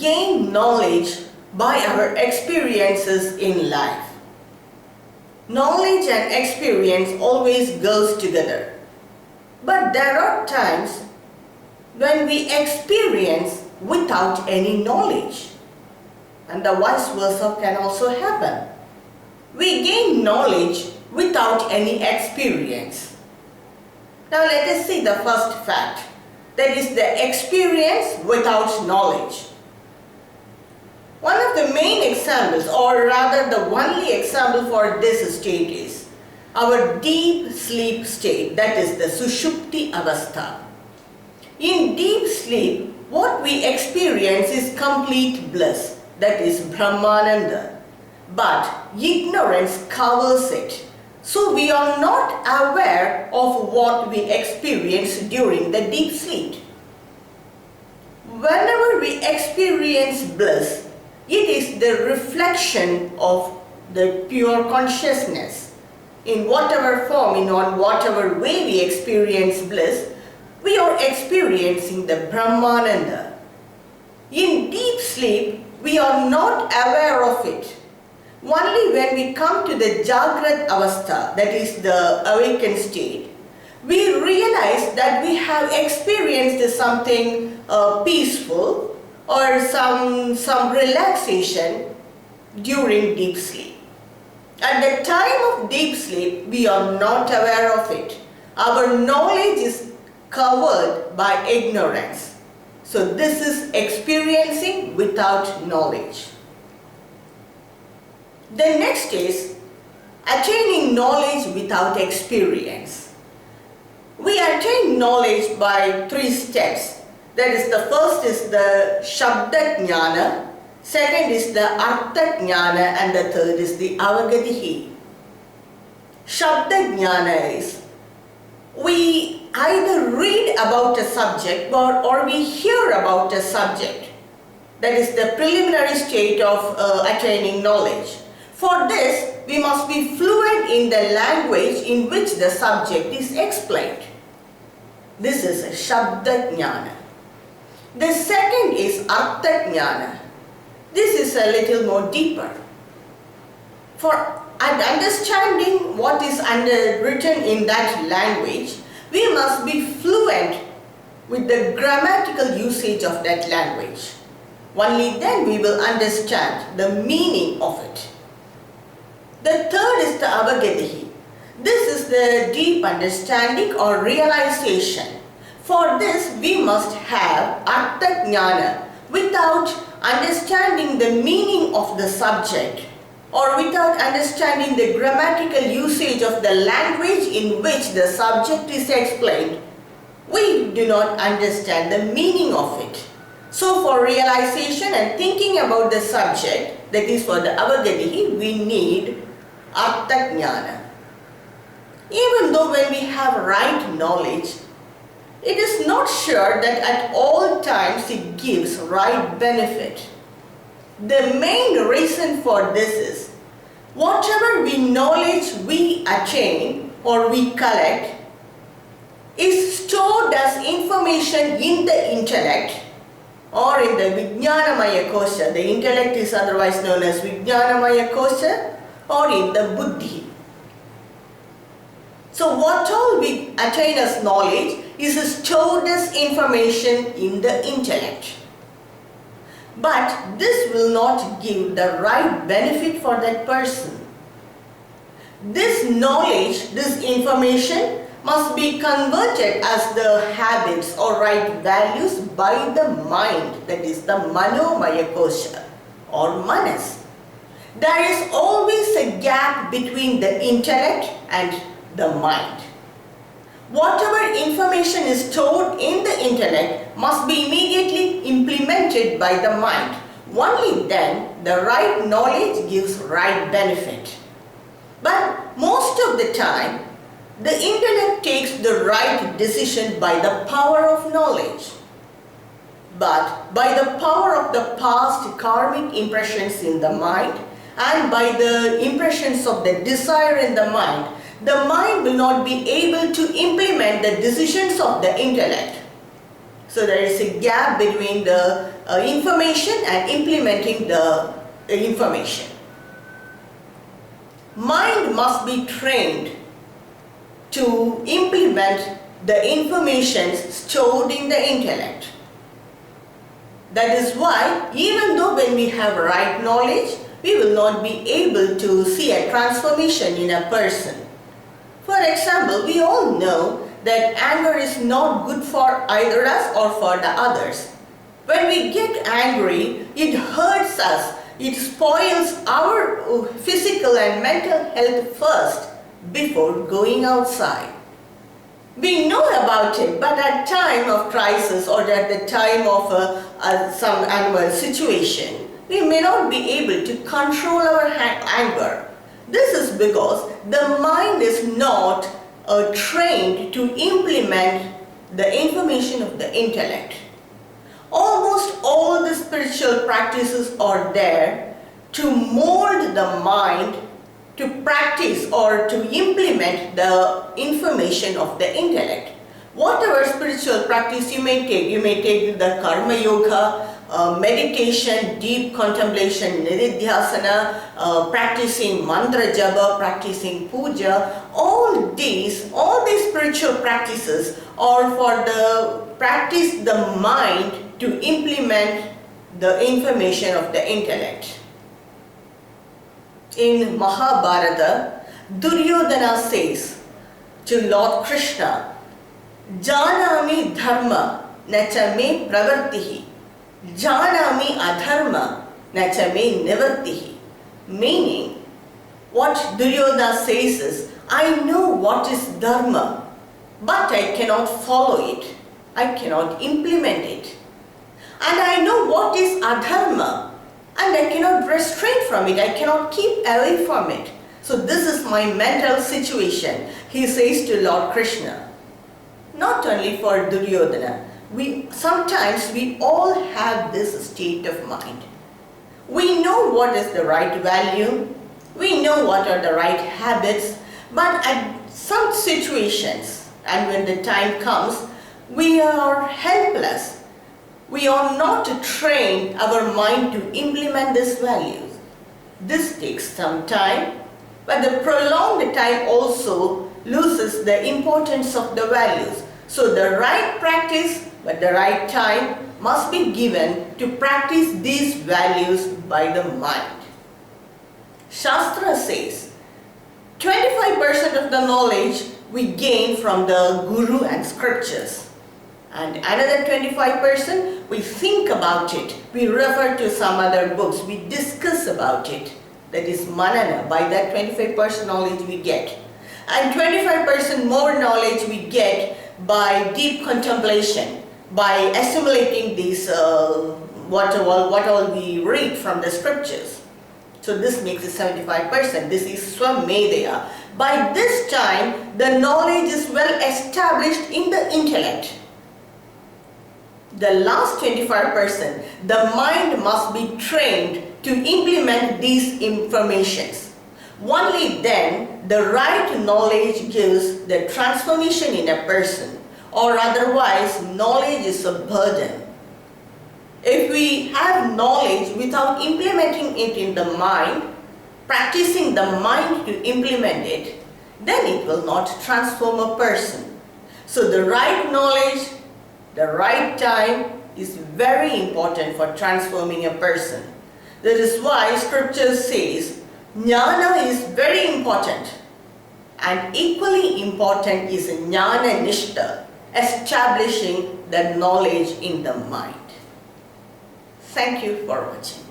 gain knowledge by our experiences in life. Knowledge and experience always goes together. But there are times when we experience without any knowledge. And the vice versa can also happen. We gain knowledge without any experience. Now let us see the first fact. That is the experience without knowledge. One of the main examples, or rather the only example for this state is our deep sleep state, that is the Sushupti Avastha. In deep sleep, what we experience is complete bliss, that is Brahmananda. But ignorance covers it. So we are not aware of what we experience during the deep sleep. Whenever we experience bliss, it is the reflection of the pure consciousness. In whatever form, in whatever way we experience bliss, we are experiencing the Brahmananda. In deep sleep, we are not aware of it. Only when we come to the Jagrat Avastha, that is the awakened state, we realize that we have experienced something peaceful or some relaxation during deep sleep. At the time of deep sleep, we are not aware of it. Our knowledge is covered by ignorance. So this is experiencing without knowledge. The next is attaining knowledge without experience. We attain knowledge by 3 steps. That is, the first is the Shabda Jnana, second is the Artha Jnana, and the third is the Avagatihi. Shabda Jnana is we either read about a subject or we hear about a subject. That is the preliminary state of attaining knowledge. For this, we must be fluent in the language in which the subject is explained. This is a Shabda Jnana. The second is Artha Jnana. This is a little more deeper. For understanding what is written in that language, we must be fluent with the grammatical usage of that language. Only then we will understand the meaning of it. The third is the Avagatihi. This is the deep understanding or realization. For this, we must have Artha Jnana. Without understanding the meaning of the subject or without understanding the grammatical usage of the language in which the subject is explained, we do not understand the meaning of it. So for realization and thinking about the subject, that is for the Avagatihi, we need Artha Jnana. Even though when we have right knowledge, it is not sure that at all times it gives right benefit. The main reason for this is, whatever knowledge we attain or we collect is stored as information in the intellect or in the Vijnanamaya Kosha. The intellect is otherwise known as Vijnanamaya Kosha, or in the Buddhi. So what all we attain as knowledge is stored as information in the intellect. But this will not give the right benefit for that person. This knowledge, this information must be converted as the habits or right values by the mind, that is the Manomaya Kosha or Manas. There is always a gap between the intellect and the mind. Whatever information is stored in the intellect must be immediately implemented by the mind. Only then the right knowledge gives right benefit. But most of the time, the intellect takes the right decision by the power of knowledge. But by the power of the past karmic impressions in the mind and by the impressions of the desire in the mind will not be able to implement the decisions of the intellect. So there is a gap between the information and implementing the information. Mind must be trained to implement the information stored in the intellect. That is why, even though when we have right knowledge, we will not be able to see a transformation in a person. For example, we all know that anger is not good for either us or for the others. When we get angry, it hurts us. It spoils our physical and mental health first before going outside. We know about it, but at time of crisis or at the time of some animal situation, we may not be able to control our anger. This is because the mind is not trained to implement the information of the intellect. Almost all the spiritual practices are there to mold the mind to practice or to implement the information of the intellect. Whatever spiritual practice you may take the karma yoga, meditation, deep contemplation, nididhyasana, practicing mantra japa, practicing puja, all these spiritual practices are for the practice the mind to implement the information of the intellect. In Mahabharata, Duryodhana says to Lord Krishna, Janami dharma nacha me pravartihi, Janami adharma nacha me nivartihi. Meaning, what Duryodhana says is, I know what is dharma, but I cannot follow it. I cannot implement it. And I know what is adharma, and I cannot restrain from it. I cannot keep away from it. So this is my mental situation, he says to Lord Krishna. Not only for Duryodhana, sometimes we all have this state of mind. We know what is the right value, we know what are the right habits, but at some situations, and when the time comes, we are helpless. We are not trained our mind to implement these values. This takes some time, but the prolonged time also loses the importance of the values. So the right practice at the right time must be given to practice these values by the mind. Shastra says 25% of the knowledge we gain from the Guru and scriptures. And another 25% we think about it, we refer to some other books, we discuss about it. That is manana, by that 25% knowledge we get. And 25% more knowledge we get by deep contemplation, by assimilating these, what all we read from the scriptures. So this makes it 75%. This is Swamedaya. By this time, the knowledge is well established in the intellect. The last 25%, the mind must be trained to implement these informations. Only then, the right knowledge gives the transformation in a person, or otherwise, knowledge is a burden. If we have knowledge without implementing it in the mind, practicing the mind to implement it, then it will not transform a person. So the right knowledge, the right time is very important for transforming a person. That is why scripture says, Jnana is very important, and equally important is Jnana Nishta, establishing the knowledge in the mind. Thank you for watching.